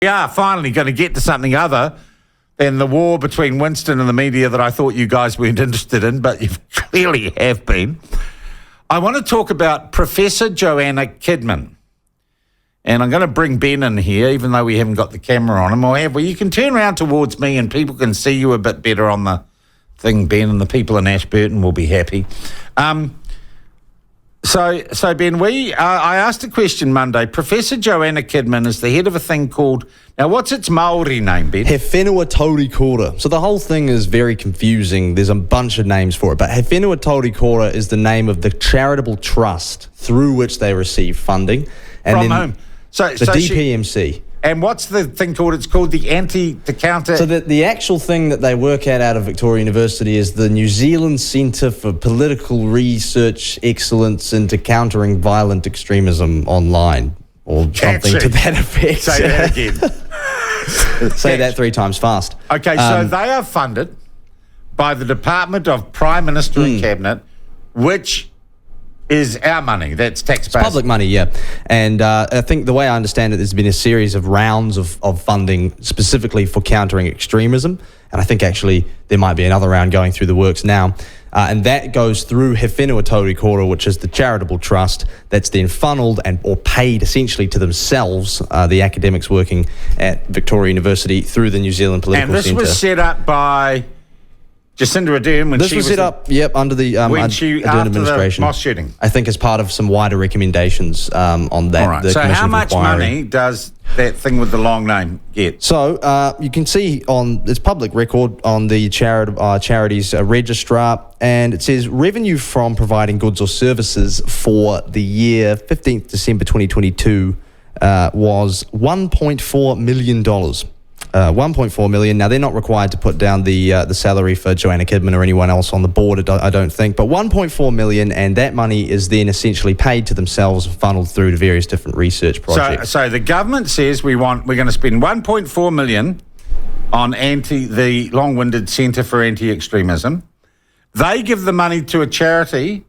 We are finally going to get to something other than the war between Winston and the media that I thought you guys weren't interested in, but you clearly have been. I want to talk about Professor Joanna Kidman. And I'm going to bring Ben in here, even though we haven't got the camera on him. Or have we? You can turn around towards me and people can see you a bit better on the thing, Ben, and the people in Ashburton will be happy. So Ben, I asked a question Monday. Professor Joanna Kidman is the head of a thing called, now what's its Maori name, Ben? He Whenua Tauri Kora. So the whole thing is very confusing. There's a bunch of names for it, but He Whenua Tauri Kora is the name of the charitable trust through which they receive funding. And From then whom? So DPMC. And what's the thing called? It's called the counter. So the actual thing that they work out of Victoria University is the New Zealand Centre for Political Research Excellence into Countering Violent Extremism Online, or something to that effect. Say that again. Say that 3 times fast. Okay, so they are funded by the Department of Prime Minister and Cabinet, which is our money. That's taxpayers. Public money, yeah. And I think the way I understand it, there's been a series of rounds of funding specifically for countering extremism. And I think actually there might be another round going through the works now. And that goes through He Whenua Tauri Kora, which is the charitable trust that's then funneled or paid essentially to themselves, the academics working at Victoria University through the New Zealand Political Centre. And this was set up by Jacinda Ardern when this was set up, under the Ardern administration. The mosque shooting. I think as part of some wider recommendations on that. All right. So how much money does that thing with the long name get? So you can see on its public record on the charities registrar, and it says revenue from providing goods or services for the year 15th December 2022 was $1.4 million. 1.4 million. Now, they're not required to put down the salary for Joanna Kidman or anyone else on the board, I don't think, but 1.4 million, and that money is then essentially paid to themselves, funneled through to various different research projects. So the government says we're going to spend 1.4 million on the long-winded Centre for Anti-Extremism. They give the money to a charity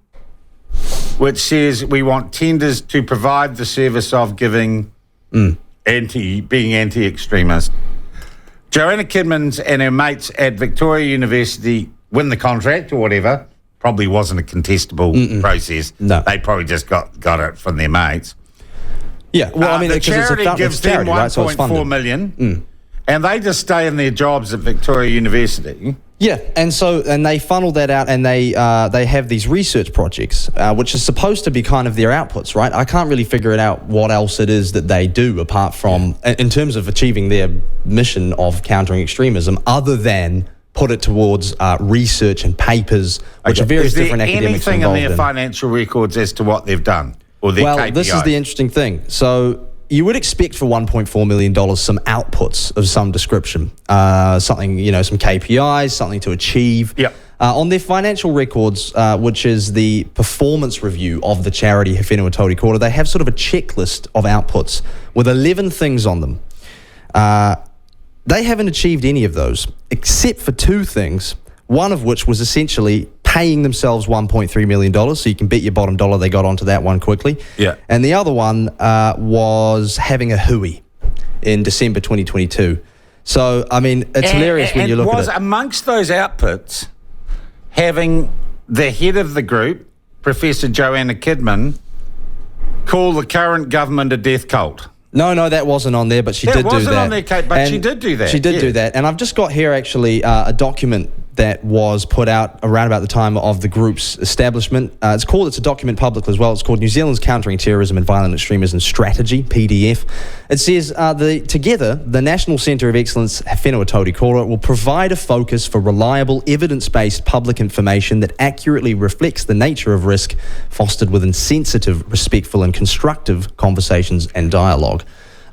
which says we want tenders to provide the service of giving being anti-extremist. Joanna Kidman's and her mates at Victoria University win the contract or whatever. Probably wasn't a contestable process. No. They probably just got it from their mates. Yeah, well, I mean, the charity gives them 1.4 million, and they just stay in their jobs at Victoria University. Yeah, and they funnel that out, and they have these research projects, which is supposed to be kind of their outputs, right? I can't really figure it out what else it is that they do apart from, in terms of achieving their mission of countering extremism, other than put it towards research and papers, which are various different academics Is there anything involved in their financial records as to what they've done or their KPIs? This is the interesting thing. So you would expect for $1.4 million some outputs of some description, something, some KPIs, something to achieve. Yep. On their financial records, which is the performance review of the charity He Whenua Tauri Kora, they have sort of a checklist of outputs with 11 things on them. They haven't achieved any of those, except for 2 things, one of which was essentially paying themselves $1.3 million, so you can bet your bottom dollar they got onto that one quickly. Yeah. And the other one was having a hui in December 2022. So, I mean, it's hilarious when you look at it. And was amongst those outputs having the head of the group, Professor Joanna Kidman, call the current government a death cult? No, that wasn't on there, but she did do that. It wasn't on there, Kate, but she did do that. She did do that. And I've just got here, actually, a document that was put out around about the time of the group's establishment. It's a document public as well. It's called New Zealand's Countering Terrorism and Violent Extremism Strategy, PDF. It says, together, the National Centre of Excellence, He Whenua Tauri Kora, will provide a focus for reliable, evidence-based public information that accurately reflects the nature of risk, fostered within sensitive, respectful and constructive conversations and dialogue.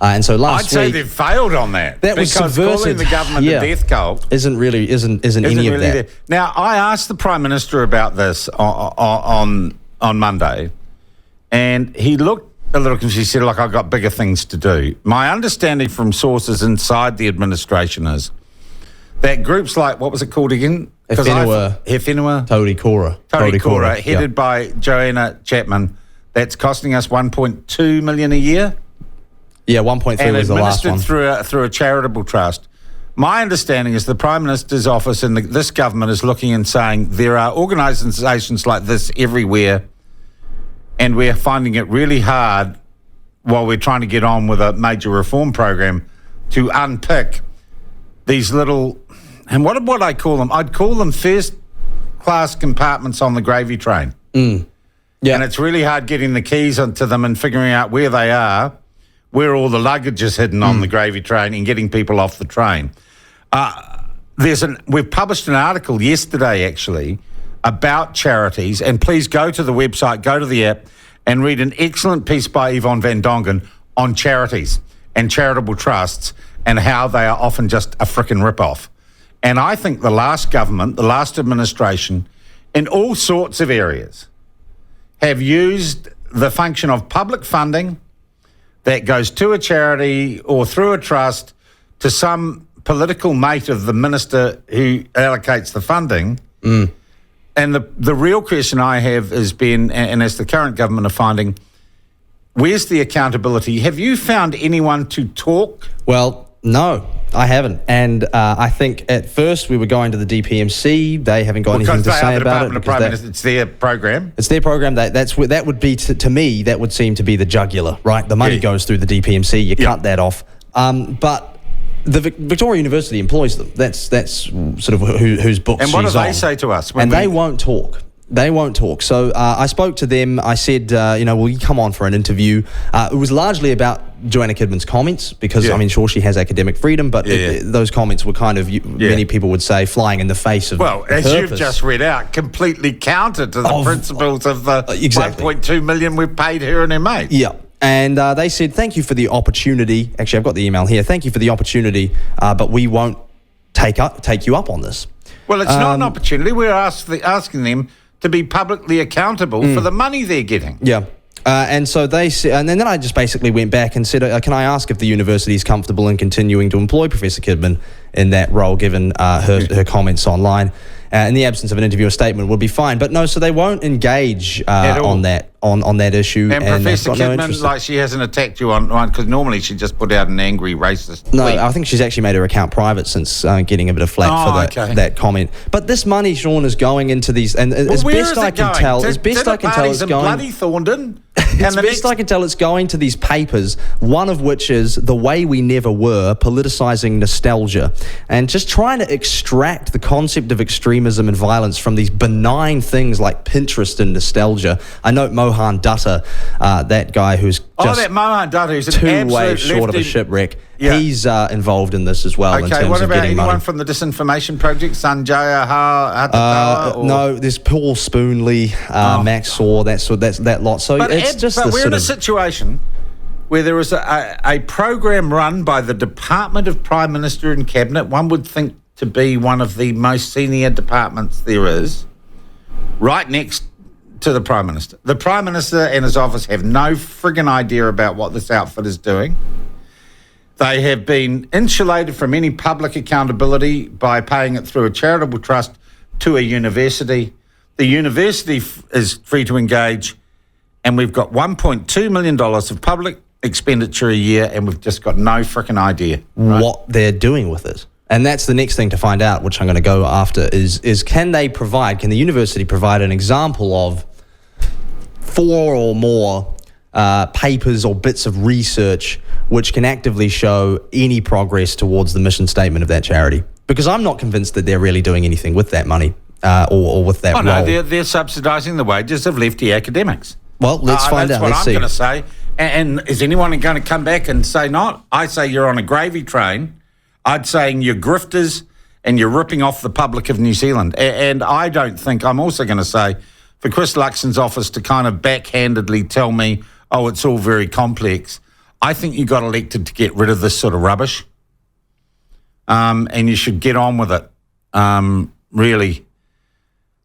And so last week, I'd say they've failed on that. That was because subverted. Calling the government a death cult isn't any of that. There. Now, I asked the Prime Minister about this on Monday, and he looked a little confused. He said, "Look, I've got bigger things to do." My understanding from sources inside the administration is that groups like, what was it called again? He Whenua Tauri Kora, headed by Joanna Chapman, that's costing us $1.2 million a year. Yeah, 1.3 and was the last one. administered through a charitable trust. My understanding is the Prime Minister's office and this government is looking and saying there are organisations like this everywhere, and we're finding it really hard while we're trying to get on with a major reform program to unpick these little, and what would I call them? I'd call them first-class compartments on the gravy train. Yeah. And it's really hard getting the keys onto them and figuring out where they are, where all the luggage is hidden on the gravy train, and getting people off the train. We've published an article yesterday, actually, about charities, and please go to the website, go to the app, and read an excellent piece by Yvonne van Dongen on charities and charitable trusts and how they are often just a frickin' rip-off. And I think the last government, the last administration, in all sorts of areas, have used the function of public funding that goes to a charity or through a trust to some political mate of the minister who allocates the funding. And the real question I have is, Ben, and as the current government are finding, where's the accountability? Have you found anyone to talk? Well, no, I haven't. And I think at first we were going to the DPMC. They haven't got anything to say about it. It's their program. It's their program. That would be, to me, that would seem to be the jugular, right? The money goes through the DPMC. You cut that off. But the Victoria University employs them. That's sort of whose books she's on. And what do they say to us? They won't talk. They won't talk. So I spoke to them. I said, will you come on for an interview? It was largely about Joanna Kidman's comments because, sure, she has academic freedom, but those comments were kind of, many people would say, flying in the face of as purpose. You've just read out, completely counter to the principles of the 1.2 million we've paid her and her mate. Yeah. And they said, thank you for the opportunity. Actually, I've got the email here. Thank you for the opportunity, but we won't take you up on this. Well, it's not an opportunity. We're asking them to be publicly accountable for the money they're getting. Yeah. And so they said, and then I just basically went back and said, can I ask if the university is comfortable in continuing to employ Professor Kidman in that role, given her comments online? In the absence of an interview, a statement would be fine. But no, so they won't engage on that issue. And Professor Kidman, like, she hasn't attacked you on because normally she just put out an angry racist tweet. I think she's actually made her account private since getting a bit of flack for that comment. But this money, Sean, is going into these, and as best I can tell, it's going. Bloody Thorndon. As best I can tell, it's going to these papers, one of which is The Way We Never Were, Politicising Nostalgia, and just trying to extract the concept of extremism and violence from these benign things like Pinterest and nostalgia. I note Mohan Dutta, that guy who's just that Mohan Dutta, who's two ways short of a shipwreck. Yeah. He's involved in this as well. Okay, in terms what of about getting anyone money from the Disinformation Project, Sanjaya Hatatawa? No, there's Paul Spoonley, Max Saw, that lot. So it's just but this we're sort in a of situation where there is a program run by the Department of Prime Minister and Cabinet, one would think to be one of the most senior departments there is, right next to the Prime Minister. The Prime Minister and his office have no friggin' idea about what this outfit is doing. They have been insulated from any public accountability by paying it through a charitable trust to a university. The university is free to engage, and we've got $1.2 million of public expenditure a year, and we've just got no frickin' idea what they're doing with it. And that's the next thing to find out, which I'm going to go after, is can the university provide an example of 4 or more papers or bits of research which can actively show any progress towards the mission statement of that charity? Because I'm not convinced that they're really doing anything with that money or with that role. No, they're subsidising the wages of lefty academics. Well, let's find out. That's what I'm going to say. And is anyone going to come back and say not? I say you're on a gravy train. I'd say you're grifters and you're ripping off the public of New Zealand. And I don't think, I'm also going to say, for Chris Luxon's office to kind of backhandedly tell me, oh, it's all very complex. I think you got elected to get rid of this sort of rubbish. And you should get on with it, really.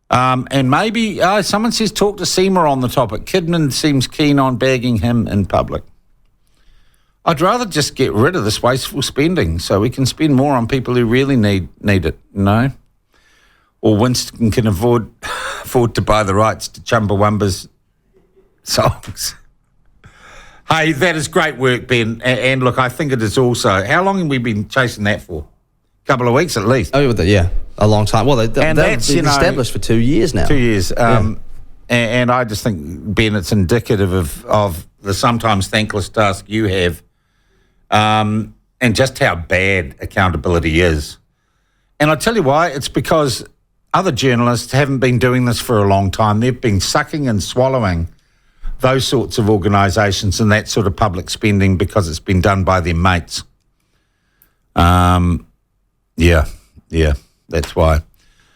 And maybe someone says talk to Seymour on the topic. Kidman seems keen on bagging him in public. I'd rather just get rid of this wasteful spending so we can spend more on people who really need it, Or Winston can afford to buy the rights to Chumbawamba's songs. Hey, that is great work, Ben. And look, I think it is also. How long have we been chasing that for? A couple of weeks at least. Oh, yeah, a long time. Well, they've been established for 2 years now. 2 years. And I just think, Ben, it's indicative of the sometimes thankless task you have, and just how bad accountability is. And I tell you why. It's because other journalists haven't been doing this for a long time. They've been sucking and swallowing those sorts of organisations and that sort of public spending because it's been done by their mates. Yeah, that's why.